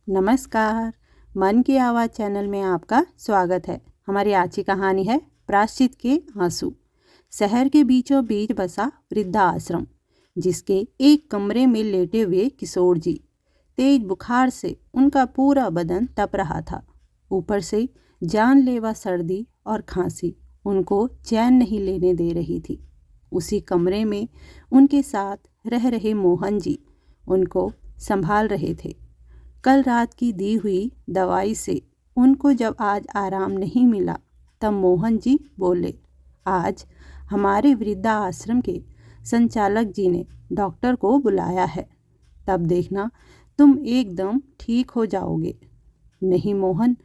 नमस्कार। मन की आवाज़ चैनल में आपका स्वागत है। हमारी आज की कहानी है प्रायश्चित के आंसू। शहर के बीचों बीच बसा वृद्धा आश्रम, जिसके एक कमरे में लेटे हुए किशोर जी। तेज बुखार से उनका पूरा बदन तप रहा था। ऊपर से जानलेवा सर्दी और खांसी उनको चैन नहीं लेने दे रही थी। उसी कमरे में उनके साथ रह रहे मोहन जी उनको संभाल रहे थे। कल रात की दी हुई दवाई से उनको जब आज आराम नहीं मिला, तब मोहन जी बोले, आज हमारे वृद्धा आश्रम के संचालक जी ने डॉक्टर को बुलाया है, तब देखना तुम एकदम ठीक हो जाओगे। नहीं मोहन,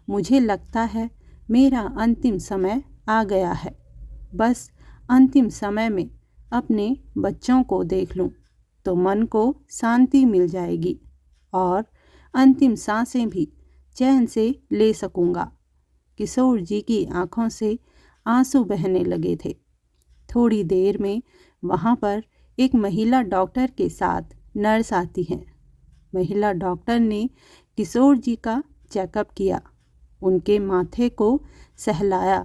मुझे लगता है मेरा अंतिम समय आ गया है। बस अंतिम समय में अपने बच्चों को देख लूं तो मन को शांति मिल जाएगी और अंतिम सांसें भी चैन से ले सकूंगा। किशोर जी की आंखों से आंसू बहने लगे थे। थोड़ी देर में वहाँ पर एक महिला डॉक्टर के साथ नर्स आती हैं। महिला डॉक्टर ने किशोर जी का चेकअप किया, उनके माथे को सहलाया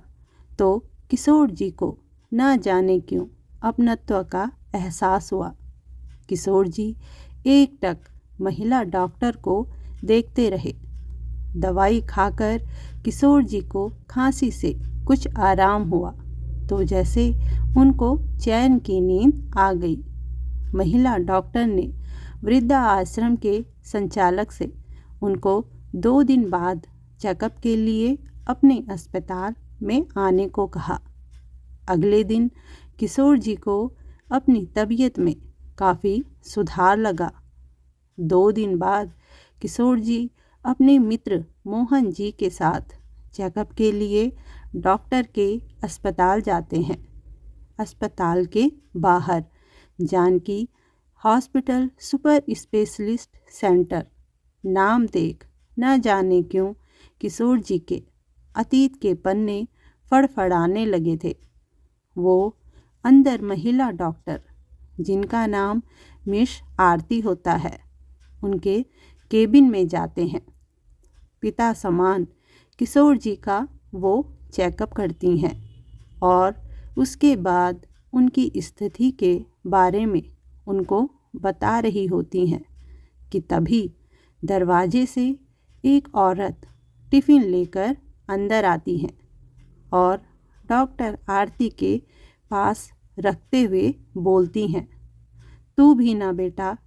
तो किशोर जी को न जाने क्यों अपनत्व का एहसास हुआ। किशोर जी एकटक महिला डॉक्टर को देखते रहे। दवाई खाकर किशोर जी को खांसी से कुछ आराम हुआ तो जैसे उनको चैन की नींद आ गई। महिला डॉक्टर ने वृद्धा आश्रम के संचालक से उनको 2 दिन बाद चेकअप के लिए अपने अस्पताल में आने को कहा। अगले दिन किशोर जी को अपनी तबीयत में काफ़ी सुधार लगा। 2 दिन बाद किशोर जी अपने मित्र मोहन जी के साथ चेकअप के लिए डॉक्टर के अस्पताल जाते हैं। अस्पताल के बाहर Janki hospital super specialist centre नाम देख न जाने क्यों किशोर जी के अतीत के पन्ने फड़फड़ाने लगे थे। वो अंदर महिला डॉक्टर, जिनका नाम मिस आरती होता है, उनके केबिन में जाते हैं। पिता समान किशोर जी का वो चेकअप करती हैं और उसके बाद उनकी स्थिति के बारे में उनको बता रही होती हैं कि तभी दरवाजे से एक औरत टिफ़िन लेकर अंदर आती हैं और डॉक्टर आरती के पास रखते हुए बोलती हैं, तू भी ना बेटा,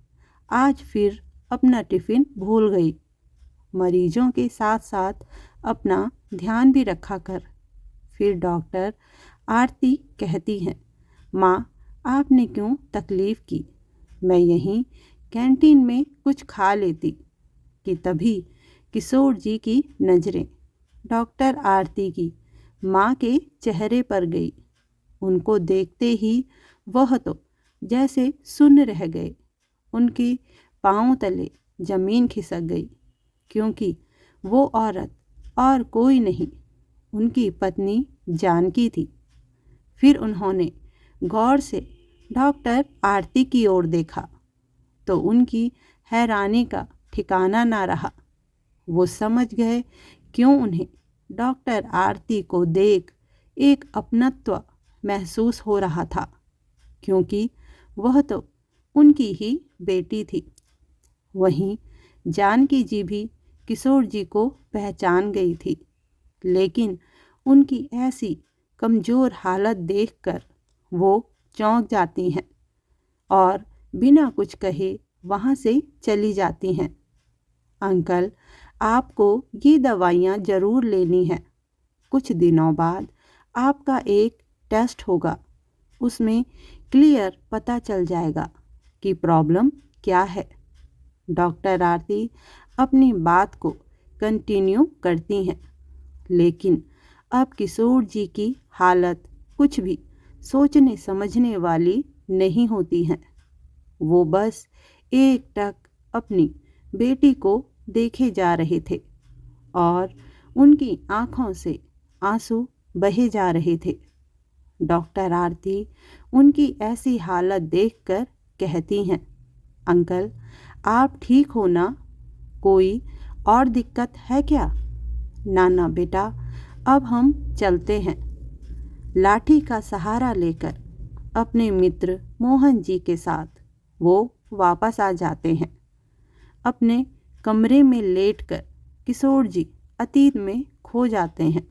आज फिर अपना टिफ़िन भूल गई। मरीजों के साथ साथ अपना ध्यान भी रखा कर। फिर डॉक्टर आरती कहती हैं, माँ आपने क्यों तकलीफ़ की, मैं यहीं कैंटीन में कुछ खा लेती। कि तभी किशोर जी की नज़रें डॉक्टर आरती की माँ के चेहरे पर गई। उनको देखते ही वह तो जैसे सुन्न रह गए। उनके पाँव तले ज़मीन खिसक गई, क्योंकि वो औरत और कोई नहीं, उनकी पत्नी जानकी थी। फिर उन्होंने गौर से डॉक्टर आरती की ओर देखा तो उनकी हैरानी का ठिकाना ना रहा। वो समझ गए क्यों उन्हें डॉक्टर आरती को देख एक अपनत्व महसूस हो रहा था, क्योंकि वह तो उनकी ही बेटी थी। वहीं जानकी जी भी किशोर जी को पहचान गई थी, लेकिन उनकी ऐसी कमज़ोर हालत देखकर वो चौंक जाती हैं और बिना कुछ कहे वहाँ से चली जाती हैं। अंकल, आपको ये दवाइयाँ ज़रूर लेनी हैं। कुछ दिनों बाद आपका एक टेस्ट होगा, उसमें क्लियर पता चल जाएगा कि प्रॉब्लम क्या है। डॉक्टर आरती अपनी बात को कंटिन्यू करती हैं, लेकिन अब किशोर जी की हालत कुछ भी सोचने समझने वाली नहीं होती हैं। वो बस एकटक अपनी बेटी को देखे जा रहे थे और उनकी आँखों से आंसू बहे जा रहे थे। डॉक्टर आरती उनकी ऐसी हालत देखकर कहती हैं, अंकल आप ठीक हो ना? कोई और दिक्कत है क्या? नाना बेटा, अब हम चलते हैं। लाठी का सहारा लेकर अपने मित्र मोहन जी के साथ वो वापस आ जाते हैं। अपने कमरे में लेटकर किशोर जी अतीत में खो जाते हैं।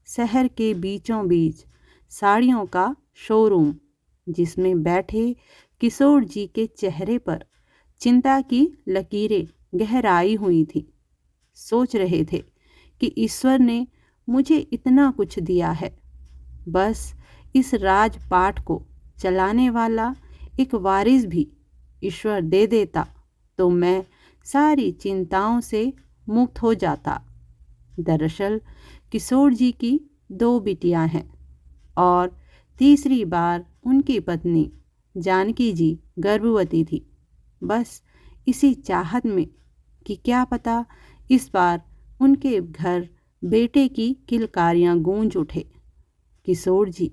शहर के बीचों बीच साड़ियों का शोरूम, जिसमें बैठे किशोर जी के चेहरे पर चिंता की लकीरें गहराई हुई थी। सोच रहे थे कि ईश्वर ने मुझे इतना कुछ दिया है, बस इस राजपाट को चलाने वाला एक वारिस भी ईश्वर दे देता तो मैं सारी चिंताओं से मुक्त हो जाता। दरअसल किशोर जी की 2 बिटियां हैं और तीसरी बार उनकी पत्नी जानकी जी गर्भवती थी। बस इसी चाहत में कि क्या पता इस बार उनके घर बेटे की किलकारियां गूंज उठे, किशोर जी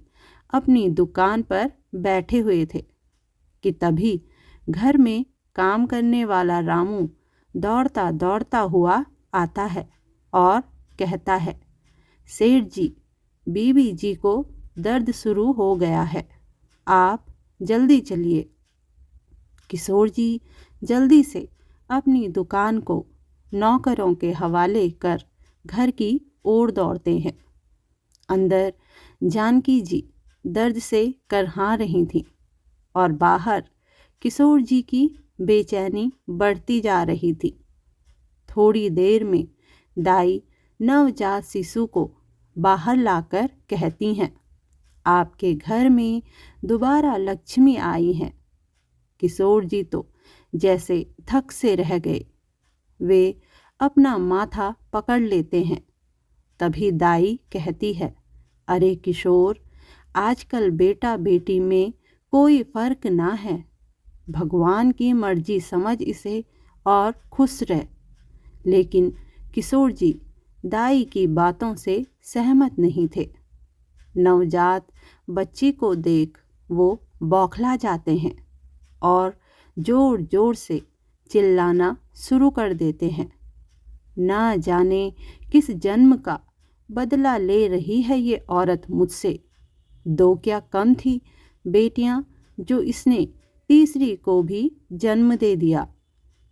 अपनी दुकान पर बैठे हुए थे कि तभी घर में काम करने वाला रामू दौड़ता दौड़ता हुआ आता है और कहता है, सेठ जी, बीवी जी को दर्द शुरू हो गया है, आप जल्दी चलिए। किशोर जी जल्दी से अपनी दुकान को नौकरों के हवाले कर घर की ओर दौड़ते हैं। अंदर जानकी जी दर्द से करहा रही थीं और बाहर किशोर जी की बेचैनी बढ़ती जा रही थी। थोड़ी देर में दाई नवजात शिशु को बाहर लाकर कहती हैं, आपके घर में दोबारा लक्ष्मी आई हैं। किशोर जी तो जैसे थक से रह गए। वे अपना माथा पकड़ लेते हैं। तभी दाई कहती है, अरे किशोर, आजकल बेटा बेटी में कोई फर्क ना है, भगवान की मर्जी समझ इसे और खुश रह। लेकिन किशोर जी दाई की बातों से सहमत नहीं थे। नवजात बच्ची को देख वो बौखला जाते हैं और जोर जोर से चिल्लाना शुरू कर देते हैं। ना जाने किस जन्म का बदला ले रही है ये औरत मुझसे। 2 क्या कम थी बेटियां जो इसने तीसरी को भी जन्म दे दिया।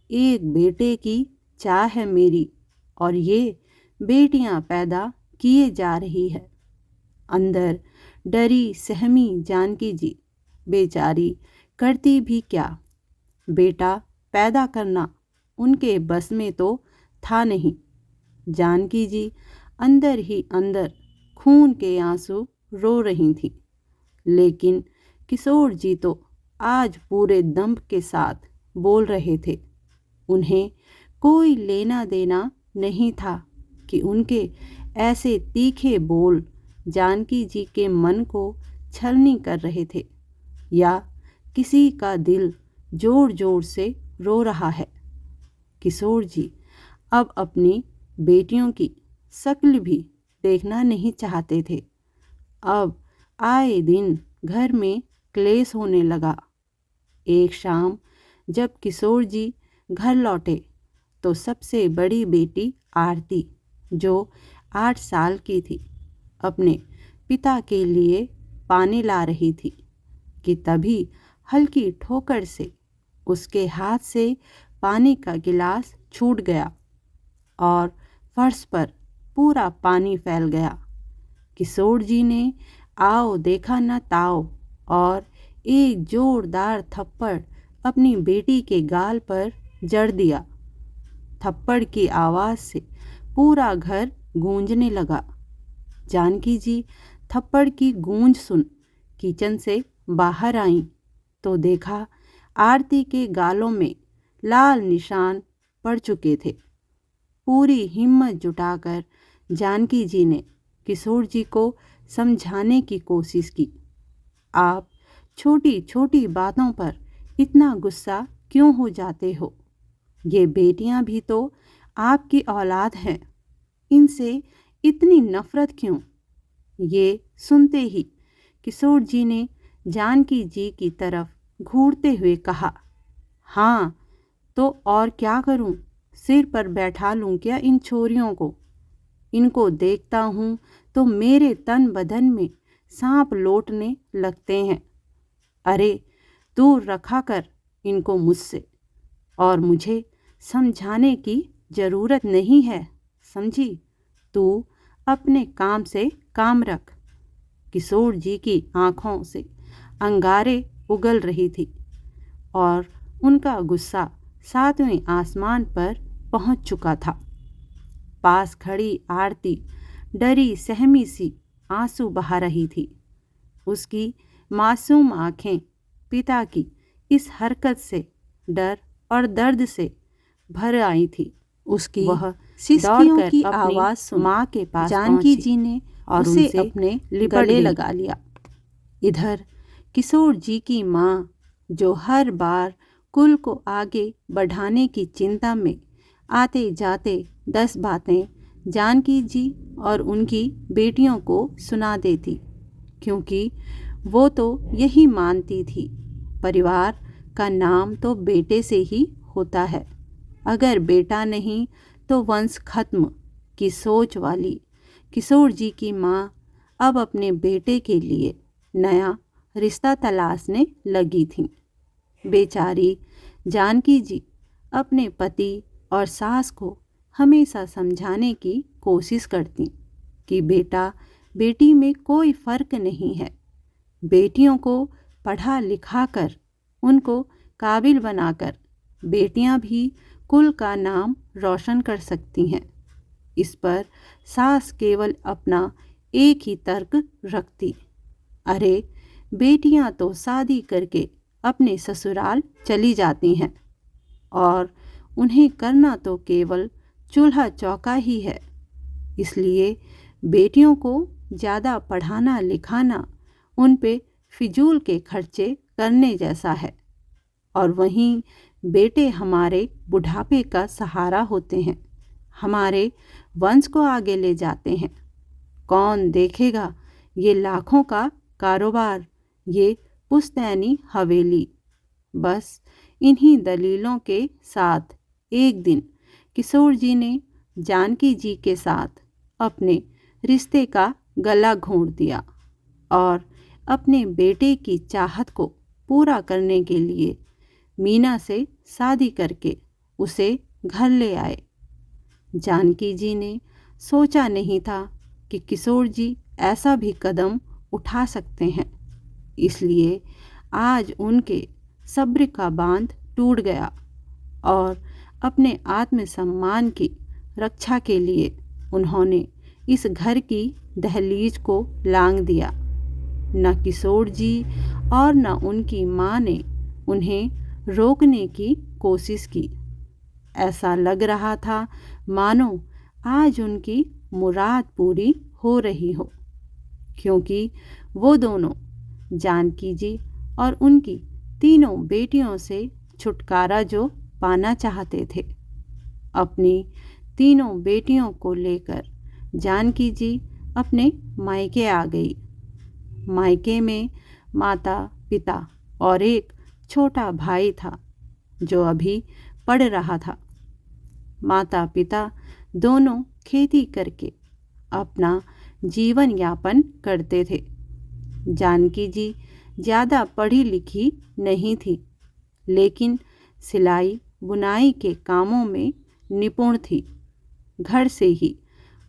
एक बेटे की चाह है मेरी और ये बेटियां पैदा किए जा रही है। अंदर डरी सहमी जानकी जी बेचारी करती भी क्या। बेटा पैदा करना उनके बस में तो था नहीं। जानकी जी अंदर ही अंदर खून के आंसू रो रही थी। लेकिन किशोर जी तो आज पूरे दम के साथ बोल रहे थे। उन्हें कोई लेना देना नहीं था कि उनके ऐसे तीखे बोल जानकी जी के मन को छलनी कर रहे थे या किसी का दिल जोर जोर से रो रहा है। किशोर जी अब अपनी बेटियों की शक्ल भी देखना नहीं चाहते थे। अब आए दिन घर में क्लेश होने लगा। एक शाम जब किशोर जी घर लौटे तो सबसे बड़ी बेटी आरती, जो 8 साल की थी, अपने पिता के लिए पानी ला रही थी कि तभी हल्की ठोकर से उसके हाथ से पानी का गिलास छूट गया और फर्श पर पूरा पानी फैल गया। किशोर जी ने आओ देखा न ताओ और एक जोरदार थप्पड़ अपनी बेटी के गाल पर जड़ दिया। थप्पड़ की आवाज़ से पूरा घर गूंजने लगा। जानकी जी थप्पड़ की गूंज सुन किचन से बाहर आईं तो देखा आरती के गालों में लाल निशान पड़ चुके थे। पूरी हिम्मत जुटाकर जानकी जी ने किशोर जी को समझाने की कोशिश की। आप छोटी छोटी बातों पर इतना गुस्सा क्यों हो जाते हो? ये बेटियां भी तो आपकी औलाद हैं, इनसे इतनी नफरत क्यों? ये सुनते ही किशोर जी ने जानकी जी की तरफ घूरते हुए कहा, हाँ तो और क्या करूं? सिर पर बैठा लूं क्या इन छोरियों को? इनको देखता हूँ तो मेरे तन बदन में सांप लौटने लगते हैं। अरे दूर रखा कर इनको मुझसे, और मुझे समझाने की ज़रूरत नहीं है, समझी? तू अपने काम से काम रख। किशोर जी की आंखों से अंगारे उगल रही थी और उनका गुस्सा 7वें आसमान पर पहुंच चुका था। पास खड़ी आरती डरी सहमी सी आंसू बहा रही थी। उसकी मासूम आंखें पिता की इस हरकत से डर और दर्द से भर आई थी। उसकी वह सिसकियों की आवाज़ सुन माँ के पास जानकी जी ने और उसे अपने गले लगा लिया। इधर किशोर जी की माँ, जो हर बार कुल को आगे बढ़ाने की चिंता में आते जाते 10 बातें जानकी जी और उनकी बेटियों को सुना देती, क्योंकि वो तो यही मानती थी, परिवार का नाम तो बेटे से ही होता है, अगर बेटा नहीं तो वंश खत्म की सोच वाली किशोर जी की माँ अब अपने बेटे के लिए नया रिश्ता तलाशने लगी थी। बेचारी जानकी जी अपने पति और सास को हमेशा समझाने की कोशिश करती कि बेटा बेटी में कोई फ़र्क नहीं है, बेटियों को पढ़ा लिखा कर उनको काबिल बनाकर बेटियां भी कुल का नाम रोशन कर सकती हैं। इस पर सास केवल अपना एक ही तर्क रखती, अरे बेटियां तो शादी करके अपने ससुराल चली जाती हैं और उन्हें करना तो केवल चूल्हा चौका ही है, इसलिए बेटियों को ज़्यादा पढ़ाना लिखाना उन पे फिजूल के खर्चे करने जैसा है, और वहीं बेटे हमारे बुढ़ापे का सहारा होते हैं, हमारे वंश को आगे ले जाते हैं। कौन देखेगा ये लाखों का कारोबार, ये पुश्तैनी हवेली? बस इन्हीं दलीलों के साथ एक दिन किशोर जी ने जानकी जी के साथ अपने रिश्ते का गला घोंट दिया और अपने बेटे की चाहत को पूरा करने के लिए मीना से शादी करके उसे घर ले आए। जानकी जी ने सोचा नहीं था कि किशोर जी ऐसा भी कदम उठा सकते हैं, इसलिए आज उनके सब्र का बांध टूट गया और अपने आत्मसम्मान की रक्षा के लिए उन्होंने इस घर की दहलीज को लांघ दिया। न किशोर जी और न उनकी माँ ने उन्हें रोकने की कोशिश की। ऐसा लग रहा था मानो आज उनकी मुराद पूरी हो रही हो, क्योंकि वो दोनों जानकी जी और उनकी तीनों बेटियों से छुटकारा जो पाना चाहते थे। अपनी तीनों बेटियों को लेकर जानकी जी अपने मायके आ गई। मायके में माता पिता और एक छोटा भाई था जो अभी पढ़ रहा था। माता पिता दोनों खेती करके अपना जीवन यापन करते थे। जानकी जी ज़्यादा पढ़ी लिखी नहीं थी, लेकिन सिलाई बुनाई के कामों में निपुण थी। घर से ही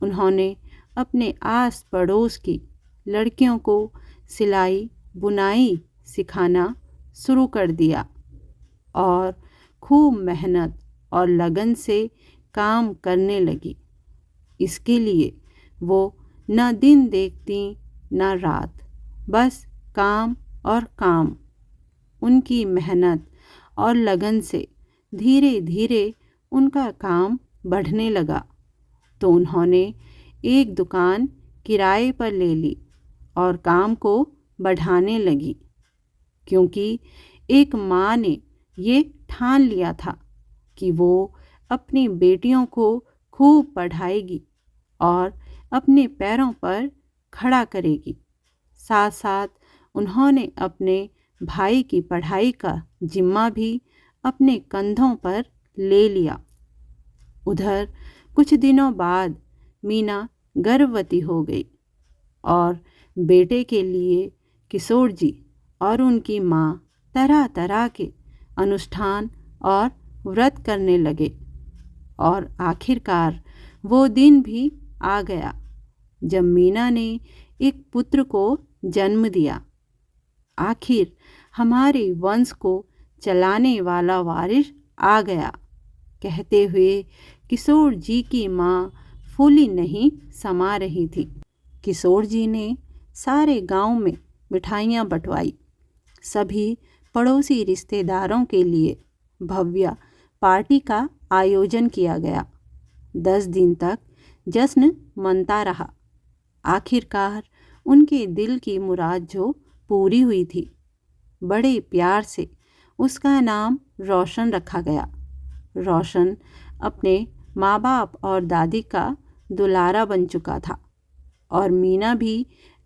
उन्होंने अपने आस पड़ोस की लड़कियों को सिलाई बुनाई सिखाना शुरू कर दिया और खूब मेहनत और लगन से काम करने लगी। इसके लिए वो न दिन देखती न रात, बस काम और काम। उनकी मेहनत और लगन से धीरे धीरे उनका काम बढ़ने लगा, तो उन्होंने एक दुकान किराए पर ले ली और काम को बढ़ाने लगी, क्योंकि एक माँ ने ये ठान लिया था कि वो अपनी बेटियों को खूब पढ़ाएगी और अपने पैरों पर खड़ा करेगी। साथ साथ उन्होंने अपने भाई की पढ़ाई का जिम्मा भी अपने कंधों पर ले लिया। उधर कुछ दिनों बाद मीना गर्भवती हो गई और बेटे के लिए किशोर जी और उनकी माँ तरह तरह के अनुष्ठान और व्रत करने लगे और आखिरकार वो दिन भी आ गया जब मीना ने एक पुत्र को जन्म दिया। आखिर हमारे वंश को चलाने वाला वारिस आ गया, कहते हुए किशोर जी की माँ फूली नहीं समा रही थी। किशोर जी ने सारे गांव में मिठाइयाँ बंटवाई। सभी पड़ोसी रिश्तेदारों के लिए भव्य पार्टी का आयोजन किया गया। 10 दिन तक जश्न मनता रहा। आखिरकार उनके दिल की मुराद जो पूरी हुई थी। बड़े प्यार से उसका नाम रोशन रखा गया। रोशन अपने माँ बाप और दादी का दुलारा बन चुका था और मीना भी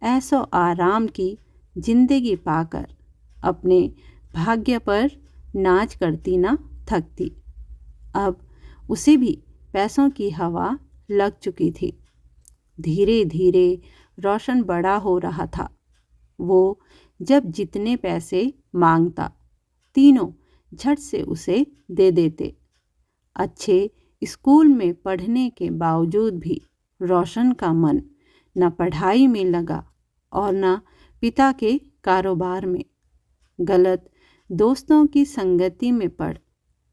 ऐसो आराम की जिंदगी पाकर अपने भाग्य पर नाच करती ना थकती। अब उसे भी पैसों की हवा लग चुकी थी। धीरे धीरे रोशन बड़ा हो रहा था। वो जब जितने पैसे मांगता तीनों झट से उसे दे देते। अच्छे स्कूल में पढ़ने के बावजूद भी रोशन का मन न पढ़ाई में लगा और न पिता के कारोबार में। गलत दोस्तों की संगति में पड़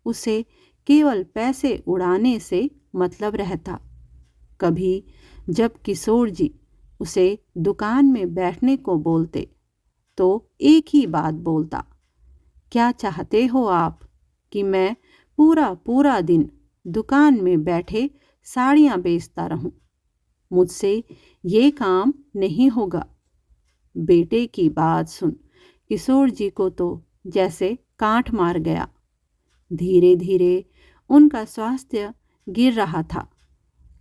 उसे केवल पैसे उड़ाने से मतलब रहता। कभी जब किशोर जी उसे दुकान में बैठने को बोलते तो एक ही बात बोलता, क्या चाहते हो आप कि मैं पूरा पूरा दिन दुकान में बैठे साड़ियाँ बेचता रहूं? मुझसे ये काम नहीं होगा। बेटे की बात सुन किशोर जी को तो जैसे कांट मार गया। धीरे धीरे उनका स्वास्थ्य गिर रहा था,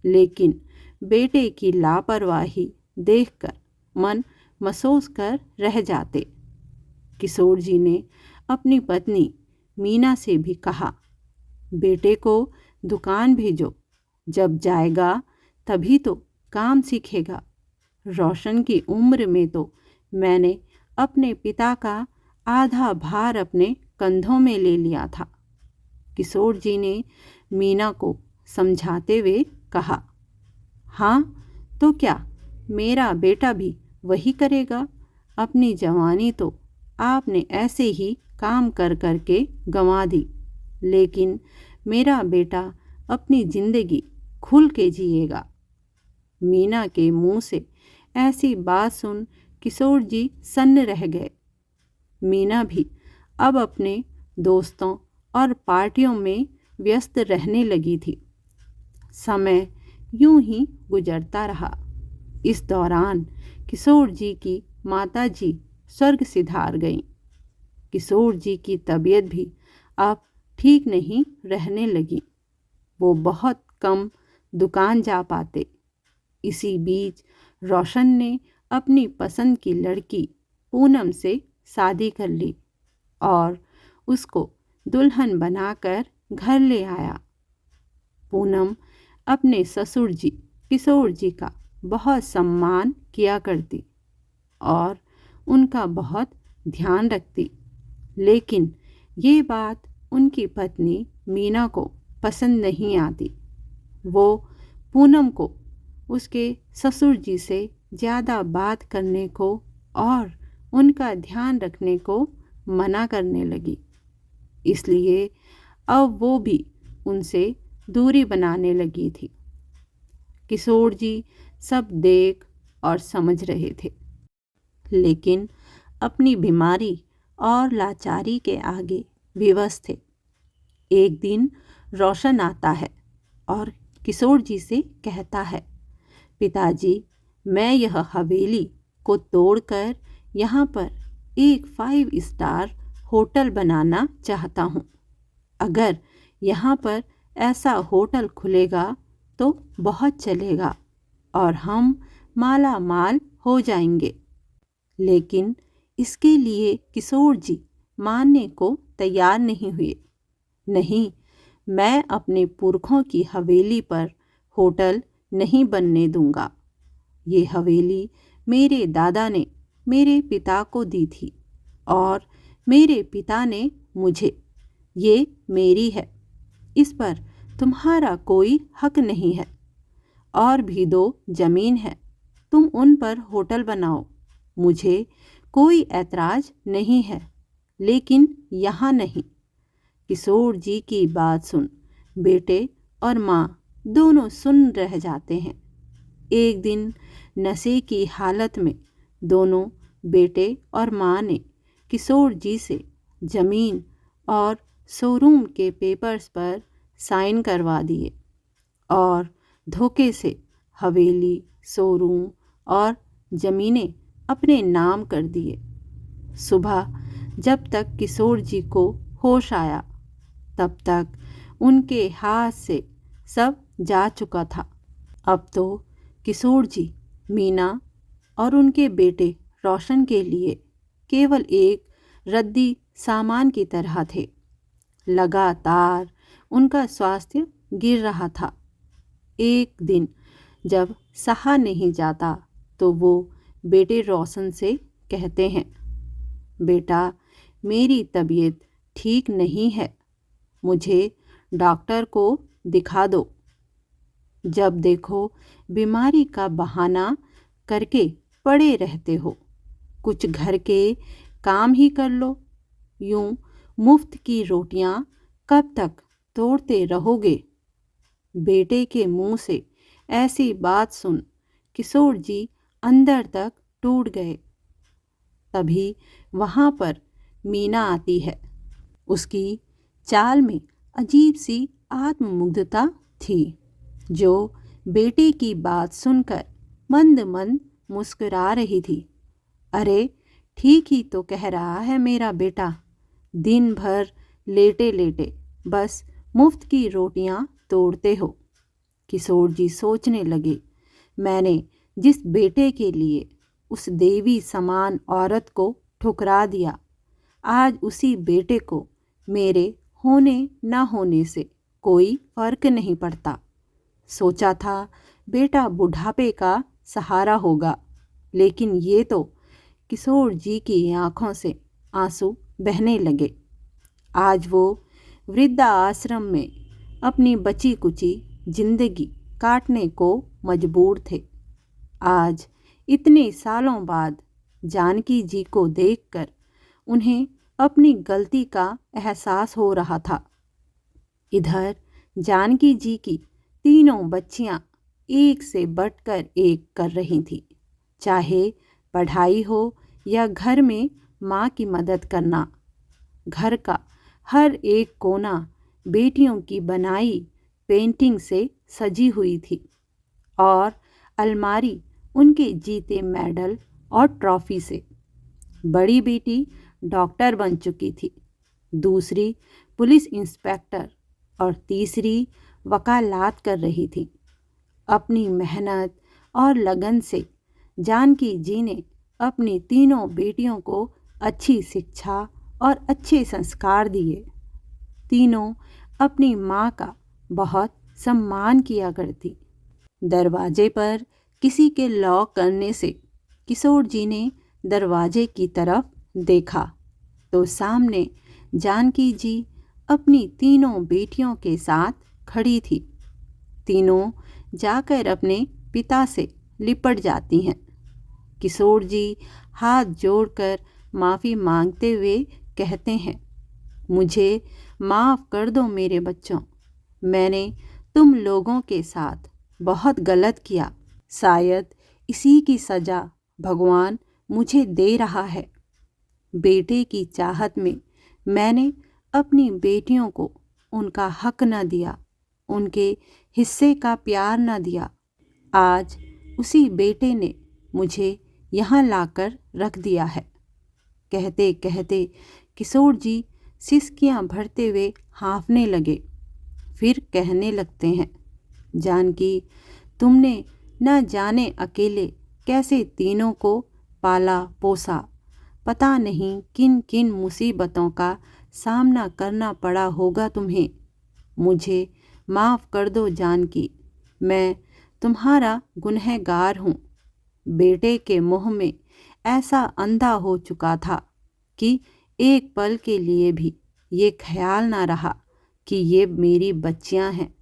लेकिन बेटे की लापरवाही देखकर मन महसूस कर रह जाते। किशोर जी ने अपनी पत्नी मीना से भी कहा, बेटे को दुकान भेजो, जब जाएगा तभी तो काम सीखेगा। रोशन की उम्र में तो मैंने अपने पिता का आधा भार अपने कंधों में ले लिया था। किशोर जी ने मीना को समझाते हुए कहा, हाँ तो क्या मेरा बेटा भी वही करेगा? अपनी जवानी तो आपने ऐसे ही काम कर कर के गंवा दी, लेकिन मेरा बेटा अपनी जिंदगी खुल के जिएगा। मीना के मुंह से ऐसी बात सुन किशोर जी सन्न रह गए। मीना भी अब अपने दोस्तों और पार्टियों में व्यस्त रहने लगी थी। समय यूं ही गुजरता रहा। इस दौरान किशोर जी की माता जी स्वर्ग सिधार गईं। किशोर जी की तबीयत भी अब ठीक नहीं रहने लगी। वो बहुत कम दुकान जा पाते। इसी बीच रोशन ने अपनी पसंद की लड़की पूनम से शादी कर ली और उसको दुल्हन बनाकर घर ले आया। पूनम अपने ससुर जी किशोर जी का बहुत सम्मान किया करती और उनका बहुत ध्यान रखती, लेकिन ये बात उनकी पत्नी मीना को पसंद नहीं आती। वो पूनम को उसके ससुर जी से ज़्यादा बात करने को और उनका ध्यान रखने को मना करने लगी। इसलिए अब वो भी उनसे दूरी बनाने लगी थी। किशोर जी सब देख और समझ रहे थे, लेकिन अपनी बीमारी और लाचारी के आगे विवश थे। एक दिन रोशन आता है और किशोर जी से कहता है, पिताजी, मैं यह हवेली को तोड़कर यहाँ पर एक 5 स्टार होटल बनाना चाहता हूँ। अगर यहाँ पर ऐसा होटल खुलेगा तो बहुत चलेगा और हम माला माल हो जाएंगे। लेकिन इसके लिए किशोर जी मानने को तैयार नहीं हुए। नहीं, मैं अपने पुरखों की हवेली पर होटल नहीं बनने दूंगा। ये हवेली मेरे दादा ने मेरे पिता को दी थी और मेरे पिता ने मुझे। ये मेरी है, इस पर तुम्हारा कोई हक नहीं है। और भी 2 जमीन है, तुम उन पर होटल बनाओ, मुझे कोई ऐतराज नहीं है, लेकिन यहाँ नहीं। किशोर जी की बात सुन बेटे और माँ दोनों सुन रह जाते हैं। एक दिन नशे की हालत में दोनों बेटे और माँ ने किशोर जी से जमीन और शोरूम के पेपर्स पर साइन करवा दिए और धोखे से हवेली, शोरूम और ज़मीनें अपने नाम कर दिए। सुबह जब तक किशोर जी को होश आया, तब तक उनके हाथ से सब जा चुका था। अब तो किशोर जी मीना और उनके बेटे रोशन के लिए केवल एक रद्दी सामान की तरह थे। लगातार उनका स्वास्थ्य गिर रहा था। एक दिन जब सहा नहीं जाता तो वो बेटे रोशन से कहते हैं, बेटा मेरी तबीयत ठीक नहीं है, मुझे डॉक्टर को दिखा दो। जब देखो बीमारी का बहाना करके पड़े रहते हो, कुछ घर के काम ही कर लो। यूं मुफ्त की रोटियां कब तक तोड़ते रहोगे? बेटे के मुंह से ऐसी बात सुन किशोर जी अंदर तक टूट गए। तभी वहाँ पर मीना आती है। उसकी चाल में अजीब सी आत्ममुग्धता थी, जो बेटे की बात सुनकर मंद मंद मुस्कुरा रही थी। अरे ठीक ही तो कह रहा है मेरा बेटा, दिन भर लेटे लेटे बस मुफ्त की रोटियां तोड़ते हो। किशोर जी सोचने लगे, मैंने जिस बेटे के लिए उस देवी समान औरत को ठुकरा दिया, आज उसी बेटे को मेरे होने न होने से कोई फर्क नहीं पड़ता। सोचा था बेटा बुढ़ापे का सहारा होगा, लेकिन ये तो किशोर जी की आंखों से आंसू बहने लगे। आज वो वृद्धा आश्रम में अपनी बची कुची जिंदगी काटने को मजबूर थे। आज इतने सालों बाद जानकी जी को देखकर उन्हें अपनी गलती का एहसास हो रहा था। इधर जानकी जी की तीनों बच्चियां एक से बढ़कर एक कर रही थीं, चाहे पढ़ाई हो या घर में माँ की मदद करना। घर का हर एक कोना बेटियों की बनाई पेंटिंग से सजी हुई थी और अलमारी उनके जीते मेडल और ट्रॉफी से। बड़ी बेटी डॉक्टर बन चुकी थी, दूसरी पुलिस इंस्पेक्टर और तीसरी वकालत कर रही थी। अपनी मेहनत और लगन से जानकी जी ने अपनी तीनों बेटियों को अच्छी शिक्षा और अच्छे संस्कार दिए। तीनों अपनी माँ का बहुत सम्मान किया करती। दरवाजे पर किसी के लॉक करने से किशोर जी ने दरवाजे की तरफ देखा तो सामने जानकी जी अपनी तीनों बेटियों के साथ खड़ी थी। तीनों जाकर अपने पिता से लिपट जाती हैं। किशोर जी हाथ जोड़कर माफ़ी मांगते हुए कहते हैं, मुझे माफ़ कर दो मेरे बच्चों, मैंने तुम लोगों के साथ बहुत गलत किया। शायद इसी की सज़ा भगवान मुझे दे रहा है। बेटे की चाहत में मैंने अपनी बेटियों को उनका हक न दिया, उनके हिस्से का प्यार न दिया। आज उसी बेटे ने मुझे यहाँ लाकर रख दिया है। कहते कहते किशोर जी सिसकियाँ भरते हुए हाँफने लगे। फिर कहने लगते हैं, जानकी तुमने न जाने अकेले कैसे तीनों को पाला पोसा, पता नहीं किन किन मुसीबतों का सामना करना पड़ा होगा तुम्हें। मुझे माफ़ कर दो जानकी, मैं तुम्हारा गुनहगार हूँ। बेटे के मुँह में ऐसा अंधा हो चुका था कि एक पल के लिए भी ये ख्याल ना रहा कि ये मेरी बच्चियाँ हैं,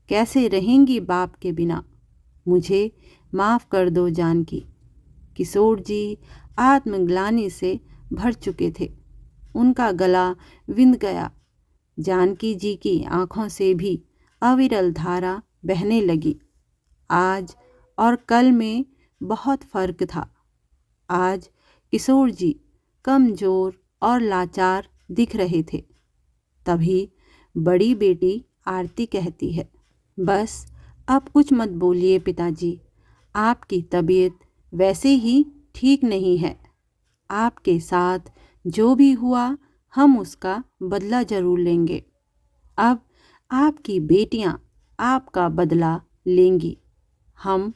कैसे रहेंगी बाप के बिना। मुझे माफ़ कर दो जानकी। किशोर जी आत्मग्लानि से भर चुके थे। उनका गला विंध गया। जानकी जी की आंखों से भी अविरल धारा बहने लगी। आज और कल में बहुत फर्क था। आज किशोर जी कमजोर और लाचार दिख रहे थे। तभी बड़ी बेटी आरती कहती है, बस अब कुछ मत बोलिए पिताजी, आपकी तबीयत वैसे ही ठीक नहीं है। आपके साथ जो भी हुआ हम उसका बदला जरूर लेंगे। अब आपकी बेटियां आपका बदला लेंगी। हम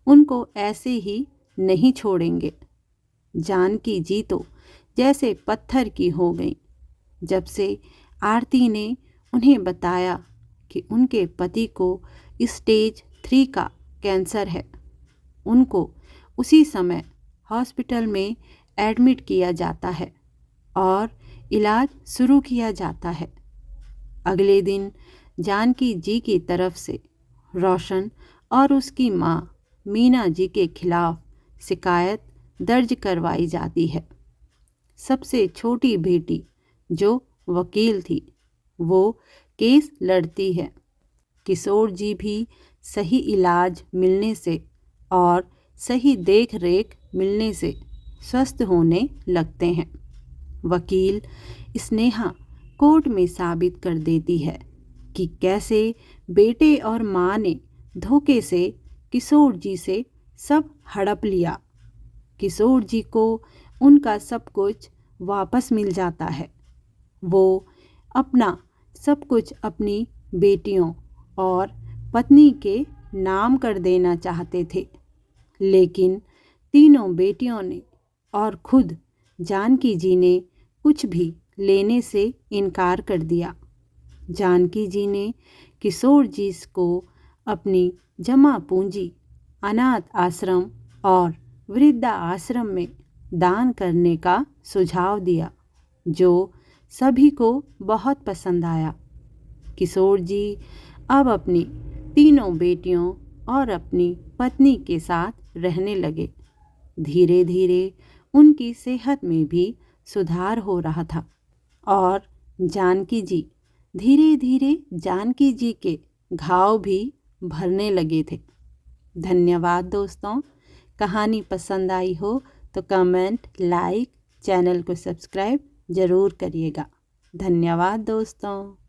उनको ऐसे ही नहीं छोड़ेंगे। जानकी जी तो जैसे पत्थर की हो गई जब से आरती ने उन्हें बताया कि उनके पति को स्टेज 3 का कैंसर है। उनको उसी समय हॉस्पिटल में एडमिट किया जाता है और इलाज शुरू किया जाता है। अगले दिन जानकी जी की तरफ से रोशन और उसकी माँ मीना जी के खिलाफ शिकायत दर्ज करवाई जाती है। सबसे छोटी बेटी जो वकील थी वो केस लड़ती है। किशोर जी भी सही इलाज मिलने से और सही देख रेख मिलने से स्वस्थ होने लगते हैं। वकील स्नेहा कोर्ट में साबित कर देती है कि कैसे बेटे और माँ ने धोखे से किशोर जी से सब हड़प लिया। किशोर जी को उनका सब कुछ वापस मिल जाता है। वो अपना सब कुछ अपनी बेटियों और पत्नी के नाम कर देना चाहते थे, लेकिन तीनों बेटियों ने और खुद जानकी जी ने कुछ भी लेने से इनकार कर दिया। जानकी जी ने किशोर जी को अपनी जमा पूंजी अनाथ आश्रम और वृद्धा आश्रम में दान करने का सुझाव दिया, जो सभी को बहुत पसंद आया। किशोर जी अब अपनी तीनों बेटियों और अपनी पत्नी के साथ रहने लगे। धीरे धीरे उनकी सेहत में भी सुधार हो रहा था और जानकी जी धीरे धीरे जानकी जी के घाव भी भरने लगे थे। धन्यवाद दोस्तों। कहानी पसंद आई हो तो कमेंट, लाइक, चैनल को सब्सक्राइब ज़रूर करिएगा। धन्यवाद दोस्तों।